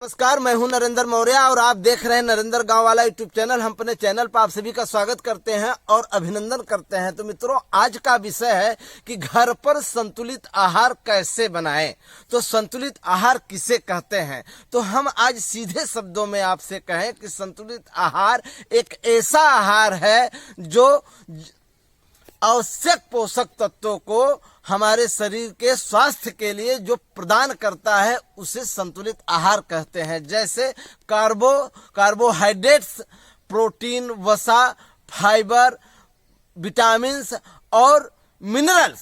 नमस्कार, मैं हूं नरेंद्र मौर्य और आप देख रहे हैं नरेंद्र गांव वाला यूट्यूब चैनल। हम अपने चैनल पर आप सभी का स्वागत करते हैं और अभिनंदन करते हैं। तो मित्रों, आज का विषय है कि घर पर संतुलित आहार कैसे बनाएं। तो संतुलित आहार किसे कहते हैं, तो हम आज सीधे शब्दों में आपसे कहें कि संतुलित आहार एक ऐसा आहार है जो आवश्यक पोषक तत्वों को हमारे शरीर के स्वास्थ्य के लिए जो प्रदान करता है उसे संतुलित आहार कहते हैं। जैसे कार्बोहाइड्रेट्स, प्रोटीन, वसा, फाइबर, विटामिन्स और minerals,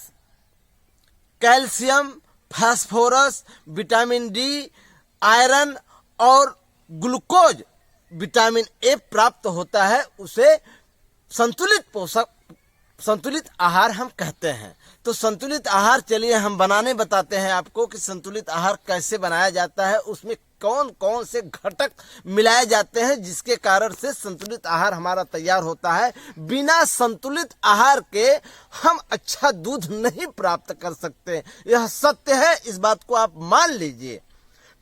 calcium, phosphorus, vitamin D, iron और ग्लूकोज, विटामिन ए प्राप्त होता है, उसे संतुलित आहार हम कहते हैं। तो संतुलित आहार चलिए हम बनाने बताते हैं आपको कि संतुलित आहार कैसे बनाया जाता है, उसमें कौन कौन से घटक मिलाए जाते हैं जिसके कारण से संतुलित आहार हमारा तैयार होता है। बिना संतुलित आहार के हम अच्छा दूध नहीं प्राप्त कर सकते, यह सत्य है, इस बात को आप मान लीजिए।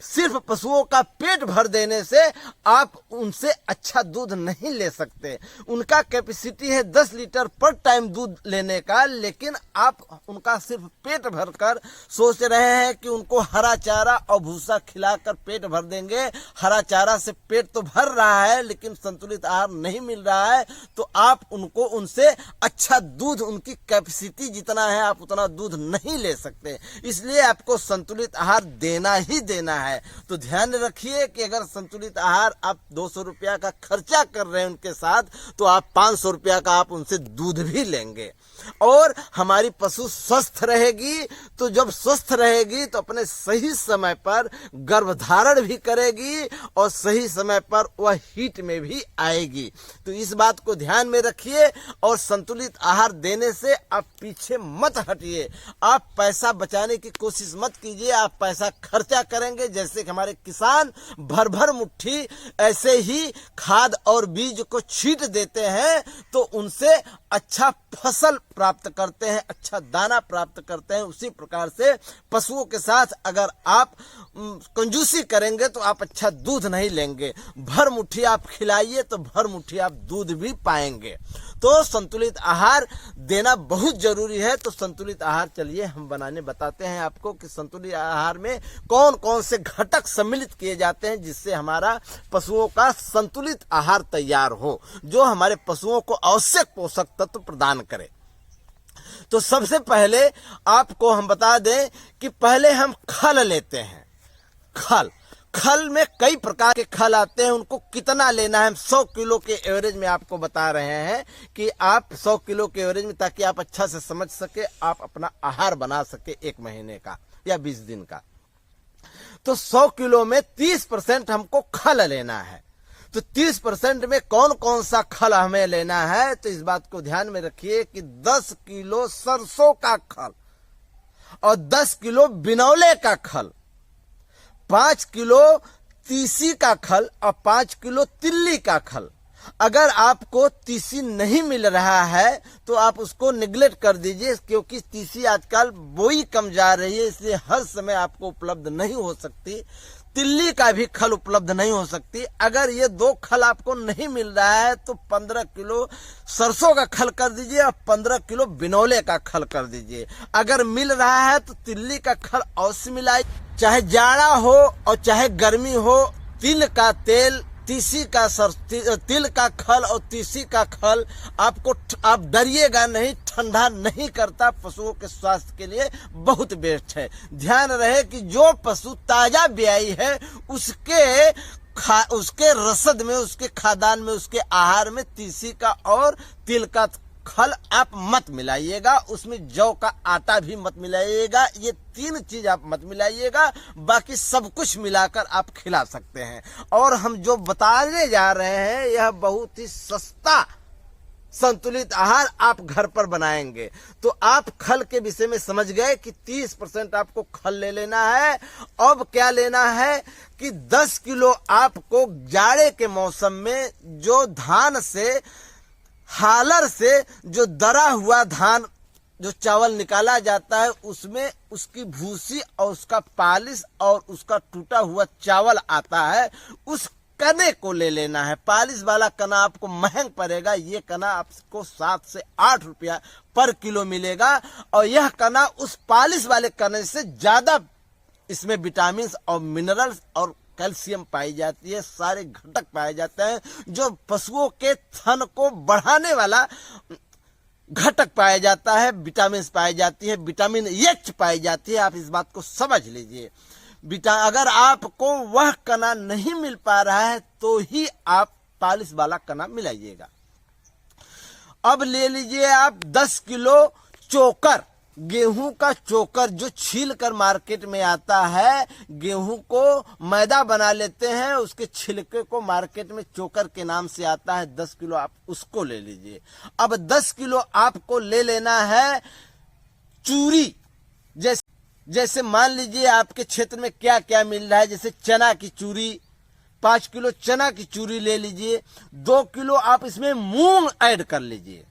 सिर्फ पशुओं का पेट भर देने से आप उनसे अच्छा दूध नहीं ले सकते। उनका कैपेसिटी है 10 लीटर पर टाइम दूध लेने का, लेकिन आप उनका सिर्फ पेट भरकर सोच रहे हैं कि उनको हरा चारा और भूसा खिलाकर पेट भर देंगे। हरा चारा से पेट तो भर रहा है लेकिन संतुलित आहार नहीं मिल रहा है, तो आप उनसे अच्छा दूध, उनकी कैपेसिटी जितना है आप उतना दूध नहीं ले सकते। इसलिए आपको संतुलित आहार देना ही देना है। तो ध्यान रखिए कि अगर संतुलित आहार आप 200 रुपया का खर्चा कर रहे हैं उनके साथ, तो आप 500 रुपया का आप उनसे दूध भी लेंगे। और हमारी पशु स्वस्थ रहेगी, तो जब स्वस्थ रहेगी तो अपने सही समय पर गर्भधारण भी करेगी और सही समय पर वह हीट में भी आएगी। तो इस बात को ध्यान में रखिए और संतुलित आहार देने से आप पीछे मत हटिए। आप पैसा बचाने की कोशिश मत कीजिए। आप पैसा खर्चा करेंगे, जैसे कि हमारे किसान भर भर मुट्ठी ऐसे ही खाद और बीज को छींट देते हैं, तो उनसे अच्छा फसल प्राप्त करते हैं, अच्छा दाना प्राप्त करते हैं। उसी प्रकार से पशुओं के साथ अगर आप कंजूसी करेंगे तो आप अच्छा दूध नहीं लेंगे। भर मुट्ठी आप खिलाइए तो भर मुट्ठी आप दूध भी पाएंगे। तो संतुलित आहार देना बहुत जरूरी है। तो संतुलित आहार चलिए हम बनाने बताते हैं आपको कि संतुलित आहार में कौन कौन से घटक सम्मिलित किए जाते हैं जिससे हमारा पशुओं का संतुलित आहार तैयार हो, जो हमारे पशुओं को आवश्यक पोषक तत्व प्रदान करे। तो सबसे पहले आपको हम बता दें कि पहले हम खल लेते हैं। खल में कई प्रकार के खल आते हैं, उनको कितना लेना है हम 100 किलो के एवरेज में आपको बता रहे हैं कि आप 100 किलो के एवरेज में, ताकि आप अच्छा से समझ सके, आप अपना आहार बना सके 1 महीने का या 20 दिन का। तो 100 किलो में 30% हमको खल लेना है। तो 30% में कौन कौन सा खल हमें लेना है, तो इस बात को ध्यान में रखिए कि 10 किलो सरसों का खल और 10 किलो बिनौले का खल, 5 किलो तीसी का खल और 5 किलो तिल्ली का खल। अगर आपको तीसी नहीं मिल रहा है तो आप उसको निगलेक्ट कर दीजिए, क्योंकि तीसी आजकल बोई कम जा रही है, इसलिए हर समय आपको उपलब्ध नहीं हो सकती। तिल्ली का भी खल उपलब्ध नहीं हो सकती। अगर ये 2 खल आपको नहीं मिल रहा है तो 15 किलो सरसों का खल कर दीजिए और 15 किलो बिनौले का खल कर दीजिए। अगर मिल रहा है तो तिल्ली का खल अवश्य मिलाइए, चाहे जाड़ा हो और चाहे गर्मी हो। तिल का तेल, तिल का खल और तीसी का खल आप डरिएगा नहीं, ठंडा नहीं करता, पशुओं के स्वास्थ्य के लिए बहुत बेस्ट है। ध्यान रहे कि जो पशु ताजा ब्याई है उसके रसद में, उसके खाद्यान्न में, उसके आहार में तीसी का और तिल का खल आप मत मिलाइएगा। उसमें जौ का आटा भी मत मिलाइएगा। ये 3 चीज आप मत मिलाइएगा, बाकी सब कुछ मिलाकर आप खिला सकते हैं। और हम जो बताने जा रहे हैं यह बहुत ही सस्ता संतुलित आहार आप घर पर बनाएंगे। तो आप खल के विषय में समझ गए कि 30% आपको खल ले लेना है। अब क्या लेना है कि 10 किलो आपको जाड़े के मौसम में जो धान से, हालर से जो दरा हुआ धान जो चावल निकाला जाता है उसमें उसकी भूसी और उसका पालिश और उसका टूटा हुआ चावल आता है, उस कने को ले लेना है। पालिश वाला कना आपको महंग पड़ेगा, ये कना आपको 7 से 8 रुपया पर किलो मिलेगा, और यह कना उस पालिश वाले कने से ज्यादा इसमें विटामिन और मिनरल्स और कैल्शियम पाई जाती है, सारे घटक पाए जाते हैं, जो पशुओं के थन को बढ़ाने वाला घटक पाया जाता है, विटामिन पाई जाती है, विटामिन एच पाई जाती है। आप इस बात को समझ लीजिए। अगर आपको वह कना नहीं मिल पा रहा है तो ही आप पालिश वाला कना मिलाइएगा। अब ले लीजिए आप 10 किलो चोकर, गेहूं का चोकर जो छील कर मार्केट में आता है। गेहूं को मैदा बना लेते हैं, उसके छिलके को मार्केट में चोकर के नाम से आता है। 10 किलो आप उसको ले लीजिए। अब 10 किलो आपको ले लेना है चूरी। जैसे मान लीजिए आपके क्षेत्र में क्या क्या मिल रहा है, जैसे चना की चूरी, 5 किलो चना की चूरी ले लीजिए। 2 किलो आप इसमें मूंग ऐड कर लीजिए,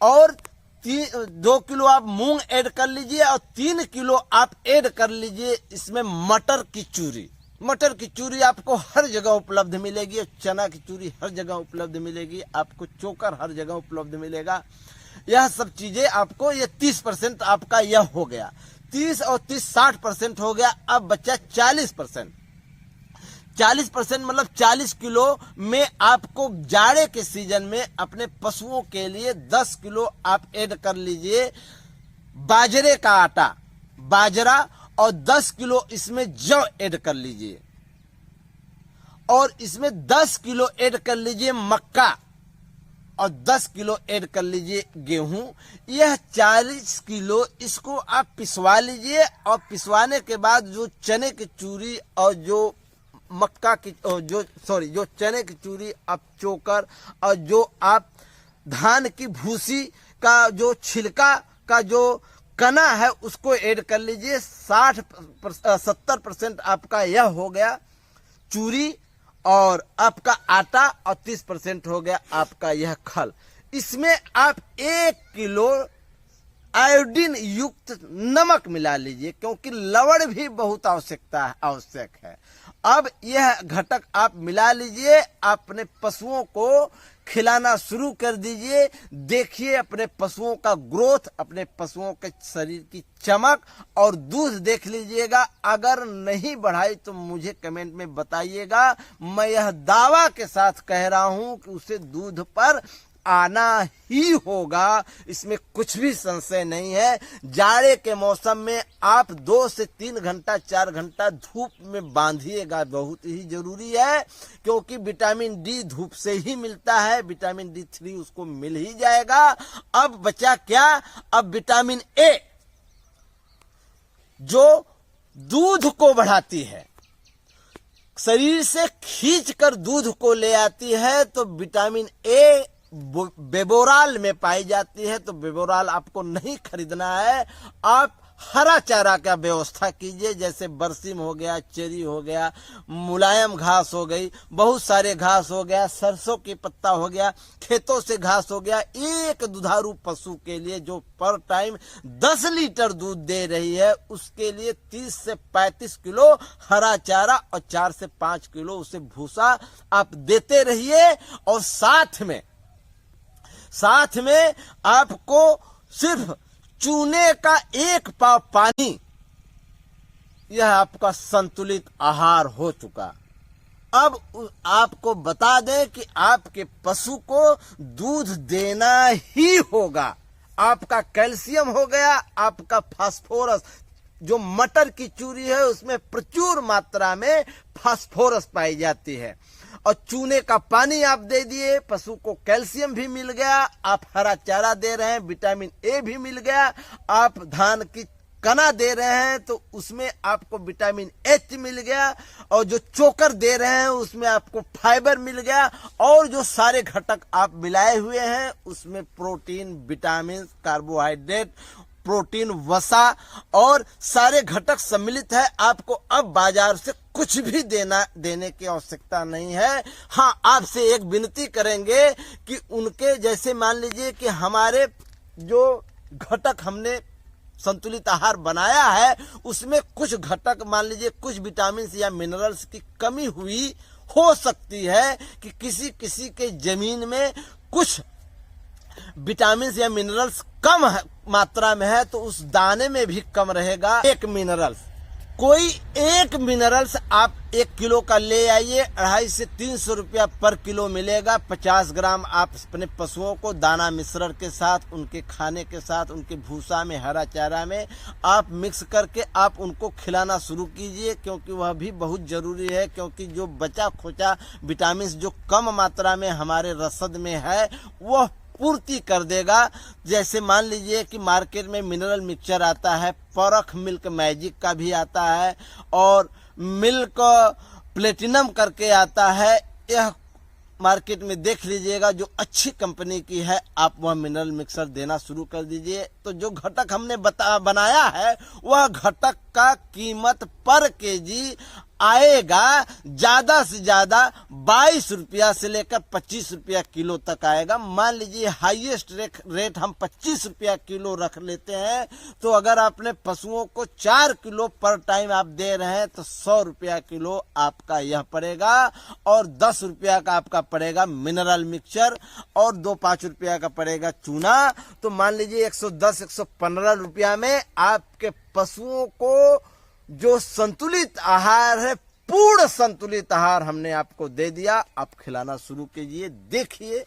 और 2 किलो आप मूंग ऐड कर लीजिए, और 3 किलो आप ऐड कर लीजिए इसमें मटर की चूरी। मटर की चूरी आपको हर जगह उपलब्ध मिलेगी, और चना की चूरी हर जगह उपलब्ध मिलेगी, आपको चोकर हर जगह उपलब्ध मिलेगा। यह सब चीजें आपको, ये 30% आपका यह हो गया। 30 और 30 60% हो गया। अब बचा 40%। 40% मतलब 40 किलो में आपको जाड़े के सीजन में अपने पशुओं के लिए 10 किलो आप ऐड कर लीजिए बाजरे का आटा, बाजरा, और 10 किलो इसमें जौ ऐड कर लीजिए, और इसमें 10 किलो ऐड कर लीजिए मक्का, और 10 किलो ऐड कर लीजिए गेहूं। यह 40 किलो इसको आप पिसवा लीजिए, और पिसवाने के बाद जो चने की चूरी और जो मक्का की जो चने की चूरी आप चोकर, और जो आप धान की भूसी का जो छिलका का जो कना है उसको ऐड कर लीजिए। 70% आपका यह हो गया चूरी और आपका आटा, और 30% हो गया आपका यह खल। इसमें आप 1 किलो आयोडीन युक्त नमक मिला लीजिए, क्योंकि लवण भी बहुत आवश्यक है। अब यह घटक आप मिला लीजिए, अपने पशुओं को खिलाना शुरू कर दीजिए। देखिए अपने पशुओं का ग्रोथ, अपने पशुओं के शरीर की चमक, और दूध देख लीजिएगा। अगर नहीं बढ़ाई तो मुझे कमेंट में बताइएगा। मैं यह दावा के साथ कह रहा हूं कि उसे दूध पर आना ही होगा, इसमें कुछ भी संशय नहीं है। जाड़े के मौसम में आप 2 से 3 घंटा 4 घंटा धूप में बांधिएगा, बहुत ही जरूरी है, क्योंकि विटामिन डी धूप से ही मिलता है। विटामिन D3 उसको मिल ही जाएगा। अब बचा क्या? अब विटामिन ए जो दूध को बढ़ाती है, शरीर से खींचकर दूध को ले आती है, तो विटामिन ए बेबोराल में पाई जाती है। तो बेबोराल आपको नहीं खरीदना है, आप हरा चारा का व्यवस्था कीजिए, जैसे बरसीम हो गया, चेरी हो गया, मुलायम घास हो गई, बहुत सारे घास हो गया, सरसों की पत्ता हो गया, खेतों से घास हो गया। एक दुधारू पशु के लिए जो पर टाइम 10 लीटर दूध दे रही है, उसके लिए 30 से 35 किलो हरा चारा और 4 से 5 किलो उसे भूसा आप देते रहिए। और साथ में आपको सिर्फ चूने का 1 पाव पानी, यह आपका संतुलित आहार हो चुका। अब आपको बता दें कि आपके पशु को दूध देना ही होगा। आपका कैल्शियम हो गया, आपका फास्फोरस, जो मटर की चूरी है उसमें प्रचुर मात्रा में फास्फोरस पाई जाती है, और चूने का पानी आप दे दिए, पशु को कैल्शियम भी मिल गया, आप हरा चारा दे रहे हैं, विटामिन ए भी मिल गया, आप धान की कना दे रहे हैं तो उसमें आपको विटामिन एच मिल गया, और जो चोकर दे रहे हैं उसमें आपको फाइबर मिल गया, और जो सारे घटक आप मिलाए हुए हैं उसमें प्रोटीन, विटामिन, कार्बोहाइड्रेट, प्रोटीन, वसा और सारे घटक सम्मिलित है। आपको अब बाजार से कुछ भी देने की आवश्यकता नहीं है। हाँ, आपसे एक विनती करेंगे कि उनके जैसे मान लीजिए कि हमारे जो घटक हमने संतुलित आहार बनाया है उसमें कुछ घटक, मान लीजिए कुछ विटामिन या मिनरल्स की कमी हुई हो सकती है कि किसी किसी के जमीन में कुछ विटामिन या मिनरल्स कम मात्रा में है तो उस दाने में भी कम रहेगा एक मिनरल्स। कोई एक मिनरल्स आप 1 किलो का ले आइए, 250 से 300 रुपया पर किलो मिलेगा। 50 ग्राम आप अपने पशुओं को दाना मिश्रण के साथ, उनके खाने के साथ, उनके भूसा में, हरा चारा में आप मिक्स करके आप उनको खिलाना शुरू कीजिए, क्योंकि वह भी बहुत जरूरी है। क्योंकि जो बचा खोचा विटामिन जो कम मात्रा में हमारे रसद में है वह पूर्ति कर देगा। जैसे मान लीजिए कि मार्केट में मिनरल मिक्सचर आता है, परख मिल्क मैजिक का भी आता है और मिल्क प्लेटिनम करके आता है। यह मार्केट में देख लीजिएगा, जो अच्छी कंपनी की है आप वह मिनरल मिक्सर देना शुरू कर दीजिए। तो जो घटक हमने बनाया है वह घटक का कीमत पर केजी आएगा ज्यादा से ज्यादा 22 रुपया से लेकर 25 रुपया किलो तक आएगा। मान लीजिए हाईएस्ट रेट हम 25 रुपया किलो रख लेते हैं, तो अगर आपने पशुओं को 4 किलो पर टाइम आप दे रहे हैं तो 100 रुपया किलो आपका यह पड़ेगा और 10 रुपया का आपका पड़ेगा मिनरल मिक्सचर और 2-5 रुपया का पड़ेगा चूना। तो मान लीजिए 110-115 रुपया में आपके पशुओं को जो संतुलित आहार है, पूर्ण संतुलित आहार हमने आपको दे दिया। आप खिलाना शुरू कीजिए, देखिए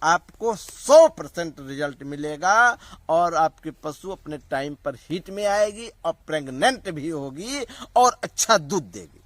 आपको 100% रिजल्ट मिलेगा और आपके पशु अपने टाइम पर हीट में आएगी और प्रेग्नेंट भी होगी और अच्छा दूध देगी।